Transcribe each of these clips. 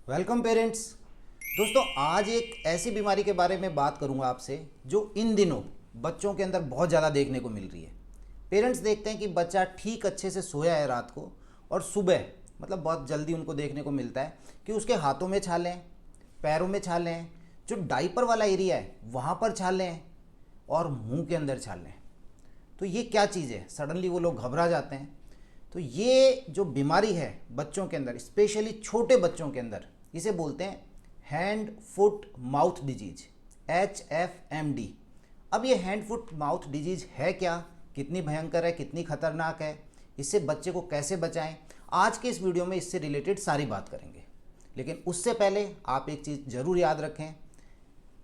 Welcome parents. दोस्तों, आज एक ऐसी बीमारी के बारे में बात करूंगा आपसे जो इन दिनों बच्चों के अंदर बहुत ज़्यादा देखने को मिल रही है। पेरेंट्स देखते हैं कि बच्चा ठीक अच्छे से सोया है रात को और सुबह मतलब बहुत जल्दी उनको देखने को मिलता है कि उसके हाथों में छाले, पैरों में छाले, जो डाइपर वाला एरिया है वहाँ पर छाले और मुंह के अंदर छाले। तो ये क्या चीज़ है? सडनली वो लोग घबरा जाते हैं। तो ये जो बीमारी है बच्चों के अंदर, स्पेशली छोटे बच्चों के अंदर, इसे बोलते हैं hand foot mouth disease, HFMD। अब ये हैंड फुट माउथ डिजीज है क्या, कितनी भयंकर है, कितनी खतरनाक है, इससे बच्चे को कैसे बचाएं, आज के इस वीडियो में इससे रिलेटेड सारी बात करेंगे। लेकिन उससे पहले आप एक चीज़ ज़रूर याद रखें,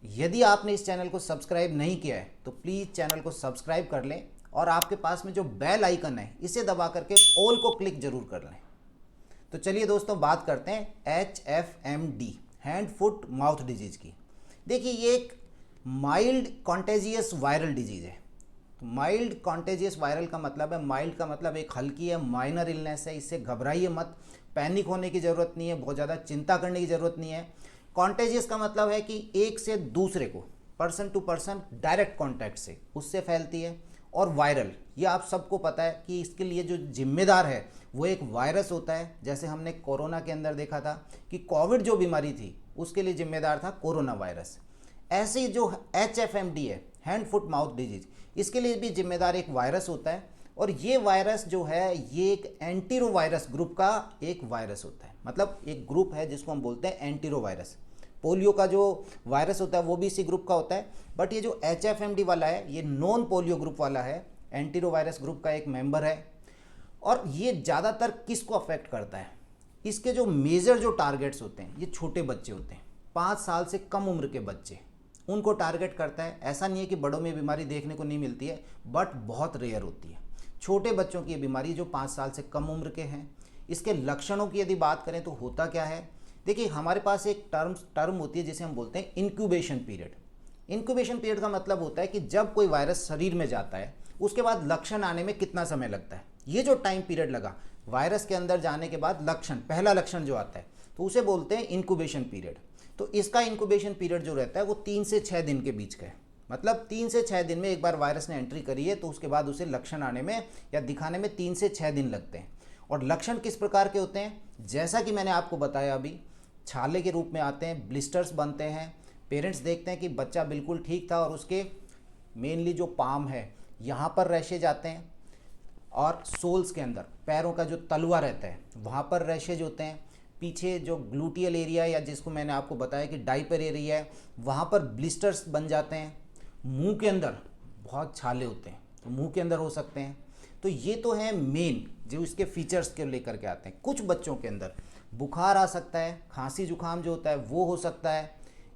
यदि आपने इस चैनल को सब्सक्राइब नहीं किया है तो प्लीज़ चैनल को सब्सक्राइब कर लें और आपके पास में जो बेल आइकन है इसे दबा करके ऑल को क्लिक जरूर कर लें। तो चलिए दोस्तों, बात करते हैं HFMD, hand foot mouth disease की। देखिए, ये एक माइल्ड कॉन्टेजियस वायरल डिजीज है। तो माइल्ड कॉन्टेजियस वायरल का मतलब है, माइल्ड का मतलब एक हल्की है, माइनर इलनेस है, इससे घबराइए मत, पैनिक होने की ज़रूरत नहीं है, बहुत ज़्यादा चिंता करने की ज़रूरत नहीं है। कॉन्टेजियस का मतलब है कि एक से दूसरे को, person to person, direct contact से उससे फैलती है। और वायरल, ये आप सबको पता है कि इसके लिए जो जिम्मेदार है वो एक वायरस होता है। जैसे हमने कोरोना के अंदर देखा था कि कोविड जो बीमारी थी उसके लिए जिम्मेदार था कोरोना वायरस। ऐसे ही जो HFMD है, हैंड फुट माउथ डिजीज, इसके लिए भी जिम्मेदार एक वायरस होता है। और ये वायरस जो है ये एक एंटीरो वायरस ग्रुप का एक वायरस होता है। मतलब एक ग्रुप है जिसको हम बोलते हैं एंटीरो वायरस। पोलियो का जो वायरस होता है वो भी इसी ग्रुप का होता है, बट ये जो HFMD वाला है ये नॉन पोलियो ग्रुप वाला है, एंटीरो वायरस ग्रुप का एक मेंबर है। और ये ज़्यादातर किसको अफेक्ट करता है? इसके जो मेजर जो टारगेट्स होते हैं ये छोटे बच्चे होते हैं, 5 साल से कम उम्र के बच्चे, उनको टारगेट करता है। ऐसा नहीं है कि बड़ों में बीमारी देखने को नहीं मिलती है, बट बहुत रेयर होती है। छोटे बच्चों की ये बीमारी जो 5 साल से कम उम्र के हैं। इसके लक्षणों की यदि बात करें तो होता क्या है? देखिए, हमारे पास एक टर्म होती है जिसे हम बोलते हैं इंक्यूबेशन पीरियड। इंक्यूबेशन पीरियड का मतलब होता है कि जब कोई वायरस शरीर में जाता है उसके बाद लक्षण आने में कितना समय लगता है। ये जो टाइम पीरियड लगा वायरस के अंदर जाने के बाद लक्षण, पहला लक्षण जो आता है, तो उसे बोलते हैं इंक्यूबेशन पीरियड। तो इसका इंक्यूबेशन पीरियड जो रहता है वो 3 से 6 दिन के बीच का है। मतलब 3 से 6 दिन में एक बार वायरस ने एंट्री करी है तो उसके बाद उसे लक्षण आने में या दिखाने में 3 से 6 दिन लगते हैं। और लक्षण किस प्रकार के होते हैं? जैसा कि मैंने आपको बताया अभी, छाले के रूप में आते हैं, ब्लिस्टर्स बनते हैं। पेरेंट्स देखते हैं कि बच्चा बिल्कुल ठीक था और उसके मेनली जो पाम है यहाँ पर रैशेज आते हैं, और सोल्स के अंदर, पैरों का जो तलवा रहता है वहाँ पर रैशेज होते हैं। पीछे जो ग्लूटियल एरिया या जिसको मैंने आपको बताया कि डाइपर एरिया है वहाँ पर ब्लिस्टर्स बन जाते हैं। मुंह के अंदर बहुत छाले होते हैं तो मुंह के अंदर हो सकते हैं। तो ये तो है मेन जो इसके फीचर्स के लेकर के आते हैं। कुछ बच्चों के अंदर बुखार आ सकता है, खांसी जुकाम जो होता है वो हो सकता है।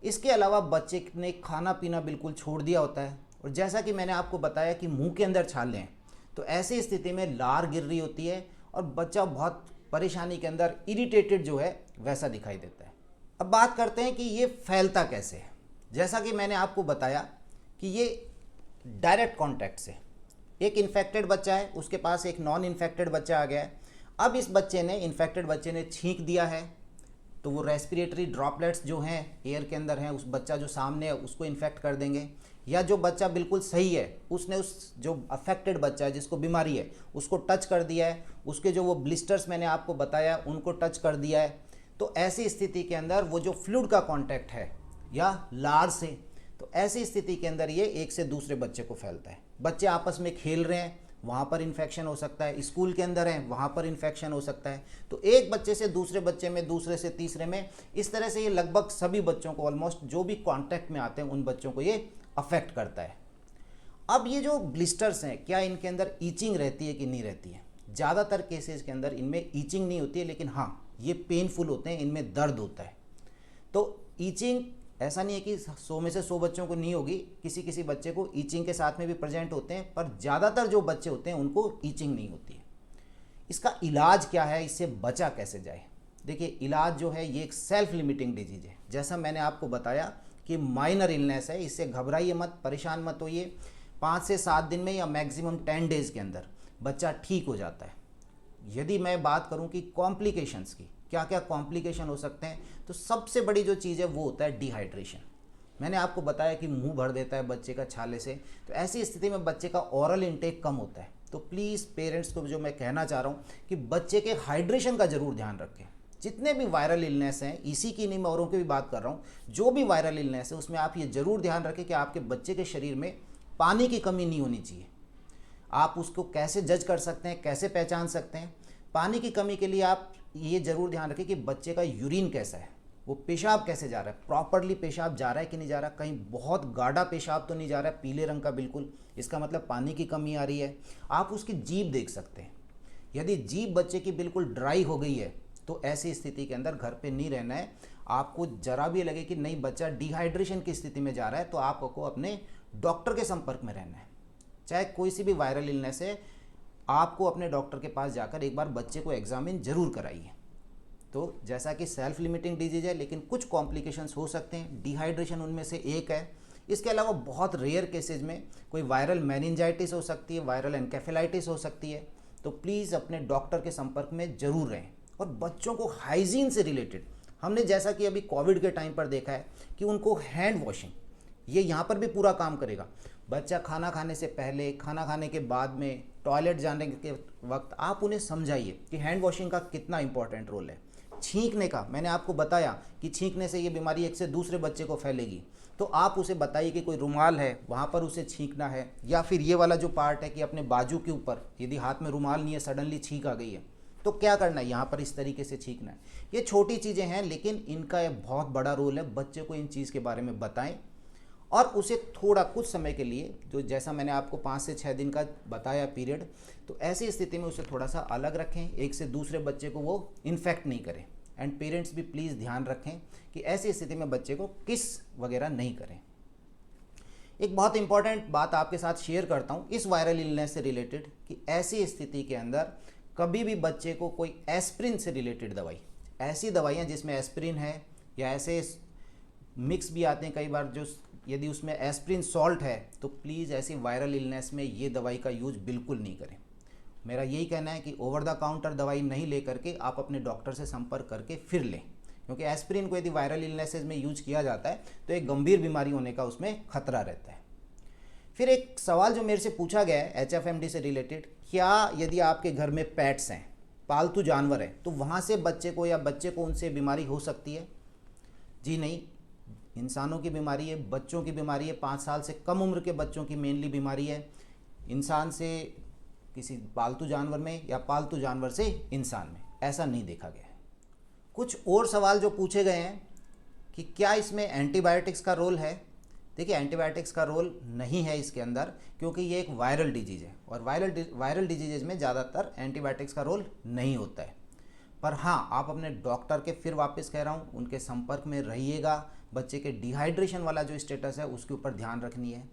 इसके अलावा बच्चे ने खाना पीना बिल्कुल छोड़ दिया होता है, और जैसा कि मैंने आपको बताया कि मुंह के अंदर छाले हैं, तो ऐसी स्थिति में लार गिर रही होती है और बच्चा बहुत परेशानी के अंदर, इरिटेटेड जो है वैसा दिखाई देता है। अब बात करते हैं कि ये फैलता कैसे है। जैसा कि मैंने आपको बताया कि ये डायरेक्ट कॉन्टैक्ट से, एक इन्फेक्टेड बच्चा है, उसके पास एक नॉन इन्फेक्टेड बच्चा आ गया है। अब इस बच्चे ने, इन्फेक्टेड बच्चे ने छींक दिया है तो वो रेस्पिरेटरी ड्रॉपलेट्स जो हैं एयर के अंदर हैं, उस बच्चा जो सामने है उसको इन्फेक्ट कर देंगे। या जो बच्चा बिल्कुल सही है उसने उस जो अफेक्टेड बच्चा है जिसको बीमारी है उसको टच कर दिया है, उसके जो वो ब्लिस्टर्स मैंने आपको बताया उनको टच कर दिया है। तो ऐसी स्थिति के अंदर वो जो फ्लूइड का कॉन्टैक्ट है या लार से, तो ऐसी स्थिति के अंदर ये एक से दूसरे बच्चे को फैलता है। बच्चे आपस में खेल रहे हैं, वहाँ पर इन्फेक्शन हो सकता है। स्कूल के अंदर है, वहाँ पर इन्फेक्शन हो सकता है। तो एक बच्चे से दूसरे बच्चे में, दूसरे से तीसरे में, इस तरह से ये लगभग सभी बच्चों को, ऑलमोस्ट जो भी कांटेक्ट में आते हैं उन बच्चों को ये अफेक्ट करता है। अब ये जो ब्लिस्टर्स हैं, क्या इनके अंदर ईचिंग रहती है कि नहीं रहती है? ज़्यादातर केसेस के अंदर इनमें ईचिंग नहीं होती है, लेकिन हाँ ये पेनफुल होते हैं, इनमें दर्द होता है। तो ईचिंग ऐसा नहीं है कि 100 में से 100 बच्चों को नहीं होगी, किसी किसी बच्चे को ईचिंग के साथ में भी प्रेजेंट होते हैं, पर ज़्यादातर जो बच्चे होते हैं उनको ईचिंग नहीं होती है। इसका इलाज क्या है, इससे बचा कैसे जाए? देखिए, इलाज जो है ये एक सेल्फ लिमिटिंग डिजीज है। जैसा मैंने आपको बताया कि माइनर इलनेस है, इससे घबराइए मत, परेशान मत होइए। 5 से 7 दिन में या मैक्सिमम 10 डेज़ के अंदर बच्चा ठीक हो जाता है। यदि मैं बात करूं कि कॉम्प्लिकेशंस की, क्या क्या कॉम्प्लिकेशन हो सकते हैं। तो सबसे बड़ी जो चीज़ है वो होता है डिहाइड्रेशन। मैंने आपको बताया कि मुंह भर देता है बच्चे का छाले से, तो ऐसी स्थिति में बच्चे का ओरल इंटेक कम होता है। तो प्लीज़ पेरेंट्स को जो मैं कहना चाह रहा हूँ कि बच्चे के हाइड्रेशन का ज़रूर ध्यान रखें। जितने भी वायरल इलनेस हैं, इसी की नहीं मैं औरों की भी बात कर रहा हूँ, जो भी वायरल इलनेस है उसमें आप ये ज़रूर ध्यान रखें कि आपके बच्चे के शरीर में पानी की कमी नहीं होनी चाहिए। आप उसको कैसे जज कर सकते हैं, कैसे पहचान सकते हैं? पानी की कमी के लिए आप ये ज़रूर ध्यान रखें कि बच्चे का यूरिन कैसा है, वो पेशाब कैसे जा रहा है, प्रॉपरली पेशाब जा रहा है कि नहीं जा रहा, कहीं बहुत गाढ़ा पेशाब तो नहीं जा रहा है पीले रंग का बिल्कुल, इसका मतलब पानी की कमी आ रही है। आप उसकी जीभ देख सकते हैं, यदि जीभ बच्चे की बिल्कुल ड्राई हो गई है तो ऐसी स्थिति के अंदर घर पे नहीं रहना है। आपको जरा भी लगे कि नहीं बच्चा डिहाइड्रेशन की स्थिति में जा रहा है तो आपको अपने डॉक्टर के संपर्क में रहना है। चाहे कोई सी भी वायरल इलनेस है, आपको अपने डॉक्टर के पास जाकर एक बार बच्चे को एग्जामिन जरूर कराइए। तो जैसा कि सेल्फ लिमिटिंग डिजीज है, लेकिन कुछ कॉम्प्लिकेशंस हो सकते हैं, डिहाइड्रेशन उनमें से एक है। इसके अलावा बहुत रेयर केसेज में कोई वायरल मेनिंजाइटिस हो सकती है, वायरल एनकेफेलाइटिस हो सकती है। तो प्लीज़ अपने डॉक्टर के संपर्क में जरूर रहें। और बच्चों को हाइजीन से रिलेटेड हमने जैसा कि अभी कोविड के टाइम पर देखा है कि उनको हैंड वॉशिंग, ये यहाँ पर भी पूरा काम करेगा। बच्चा खाना खाने से पहले, खाना खाने के बाद में, टॉयलेट जाने के वक्त आप उन्हें समझाइए कि हैंड वॉशिंग का कितना इंपॉर्टेंट रोल है। छींकने का मैंने आपको बताया कि छींकने से ये बीमारी एक से दूसरे बच्चे को फैलेगी, तो आप उसे बताइए कि कोई रुमाल है वहाँ पर उसे छींकना है, या फिर ये वाला जो पार्ट है कि अपने बाजू के ऊपर यदि हाथ में रुमाल नहीं है, सडनली छींक आ गई है तो क्या करना है, यहाँ पर इस तरीके से छींकना है। ये छोटी चीज़ें हैं लेकिन इनका एक बहुत बड़ा रोल है। बच्चे को इन चीज़ के बारे में बताएं और उसे थोड़ा कुछ समय के लिए, जो जैसा मैंने आपको 5 से 6 दिन का बताया पीरियड, तो ऐसी स्थिति में उसे थोड़ा सा अलग रखें, एक से दूसरे बच्चे को वो इन्फेक्ट नहीं करें। एंड पेरेंट्स भी प्लीज़ ध्यान रखें कि ऐसी स्थिति में बच्चे को किस वगैरह नहीं करें। एक बहुत इंपॉर्टेंट बात आपके साथ शेयर करता हूँ इस वायरल इलनेस से रिलेटेड कि ऐसी स्थिति के अंदर कभी भी बच्चे को कोई एस्प्रिन से रिलेटेड दवाई, ऐसी दवाइयाँ जिसमें एस्प्रिन है या ऐसे मिक्स भी आते हैं कई बार, जो यदि उसमें एस्प्रिन सॉल्ट है, तो प्लीज़ ऐसी वायरल इलनेस में ये दवाई का यूज बिल्कुल नहीं करें। मेरा यही कहना है कि ओवर द काउंटर दवाई नहीं ले करके आप अपने डॉक्टर से संपर्क करके फिर लें, क्योंकि एस्प्रिन को यदि वायरल इलनेसेस में यूज किया जाता है तो एक गंभीर बीमारी होने का उसमें खतरा रहता है। फिर एक सवाल जो मेरे से पूछा गया है HFMD से रिलेटेड, क्या यदि आपके घर में पेट्स हैं, पालतू जानवर हैं, तो वहाँ से बच्चे को या बच्चे को उनसे बीमारी हो सकती है? जी नहीं, इंसानों की बीमारी है, बच्चों की बीमारी है, 5 साल से कम उम्र के बच्चों की मेनली बीमारी है। इंसान से किसी पालतू जानवर में या पालतू जानवर से इंसान में ऐसा नहीं देखा गया है। कुछ और सवाल जो पूछे गए हैं कि क्या इसमें एंटीबायोटिक्स का रोल है? देखिए, एंटीबायोटिक्स का रोल नहीं है इसके अंदर, क्योंकि ये एक वायरल डिजीज़ है और वायरल डिजीज़ में ज़्यादातर एंटीबायोटिक्स का रोल नहीं होता है। पर हाँ, आप अपने डॉक्टर के, फिर वापस कह रहा हूँ, उनके संपर्क में रहिएगा। बच्चे के डिहाइड्रेशन वाला जो स्टेटस है उसके ऊपर ध्यान रखनी है।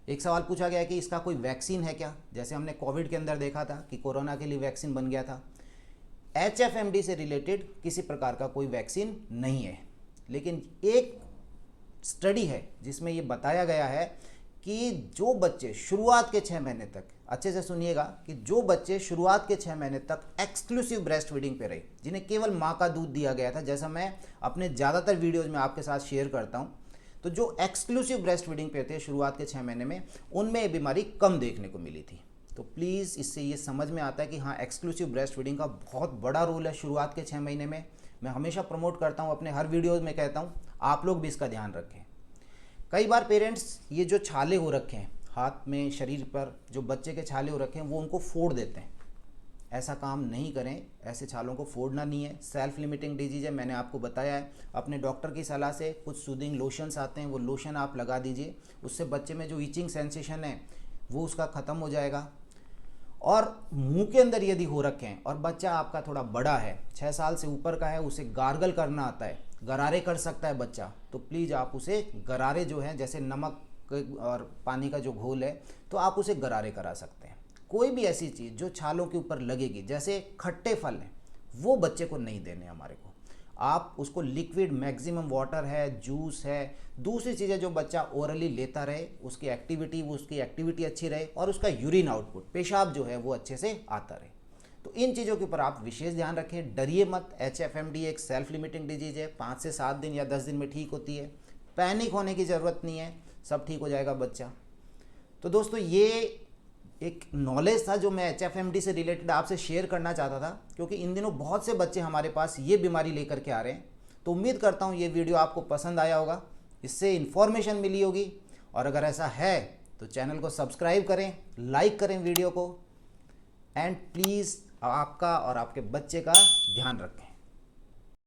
एक सवाल पूछा गया कि इसका कोई वैक्सीन है क्या? जैसे हमने कोविड के अंदर देखा था कि कोरोना के लिए वैक्सीन बन गया था। HFMD से रिलेटेड किसी प्रकार का कोई वैक्सीन नहीं है, लेकिन एक स्टडी है जिसमें ये बताया गया है कि जो बच्चे शुरुआत के 6 महीने तक, अच्छे से सुनिएगा, कि जो बच्चे शुरुआत के 6 महीने तक एक्सक्लूसिव ब्रेस्ट फीडिंग पे रहे, जिन्हें केवल माँ का दूध दिया गया था, जैसा मैं अपने ज़्यादातर वीडियोज़ में आपके साथ शेयर करता हूँ, तो जो एक्सक्लूसिव ब्रेस्ट फीडिंग पे थे शुरुआत के 6 महीने में, उनमें ये बीमारी कम देखने को मिली थी। तो प्लीज़ इससे ये समझ में आता है कि हाँ, एक्सक्लूसिव ब्रेस्ट फीडिंग का बहुत बड़ा रोल है शुरुआत के 6 महीने में। मैं हमेशा प्रमोट करता हूँ, अपने हर वीडियोज़ में कहता हूँ, आप लोग भी इसका ध्यान रखें। कई बार पेरेंट्स ये जो छाले हो रखे हैं हाथ में, शरीर पर जो बच्चे के छाले हो रखे हैं, वो उनको फोड़ देते हैं। ऐसा काम नहीं करें, ऐसे छालों को फोड़ना नहीं है। सेल्फ लिमिटिंग डिजीज है, मैंने आपको बताया है। अपने डॉक्टर की सलाह से कुछ सूदिंग लोशंस आते हैं, वो लोशन आप लगा दीजिए, उससे बच्चे में जो ईचिंग सेंसेशन है वो उसका ख़त्म हो जाएगा। और मुंह के अंदर यदि हो रखे हैं और बच्चा आपका थोड़ा बड़ा है, 6 साल से ऊपर का है, उसे गार्गल करना आता है, गरारे कर सकता है बच्चा, तो प्लीज़ आप उसे गरारे जो हैं, जैसे नमक और पानी का जो घोल है, तो आप उसे गरारे करा सकते हैं। कोई भी ऐसी चीज़ जो छालों के ऊपर लगेगी, जैसे खट्टे फल हैं, वो बच्चे को नहीं देने हमारे को। आप उसको लिक्विड, मैक्सिमम वाटर है, जूस है, दूसरी चीज़ें जो बच्चा ओरली लेता रहे, उसकी एक्टिविटी अच्छी रहे और उसका यूरिन आउटपुट, पेशाब जो है वो अच्छे से आता रहे। तो तो इन चीज़ों के ऊपर आप विशेष ध्यान रखें, डरिए मत। HFMD एक सेल्फ लिमिटिंग डिजीज है, 5 से 7 दिन या 10 दिन में ठीक होती है। पैनिक होने की ज़रूरत नहीं है, सब ठीक हो जाएगा बच्चा। तो दोस्तों ये एक नॉलेज था जो मैं HFMD से रिलेटेड आपसे शेयर करना चाहता था, क्योंकि इन दिनों बहुत से बच्चे हमारे पास ये बीमारी लेकर के आ रहे हैं। तो उम्मीद करता हूँ ये वीडियो आपको पसंद आया होगा, इससे इन्फॉर्मेशन मिली होगी। और अगर ऐसा है तो चैनल को सब्सक्राइब करें, लाइक करें वीडियो को, एंड प्लीज़ आपका और आपके बच्चे का ध्यान रखें।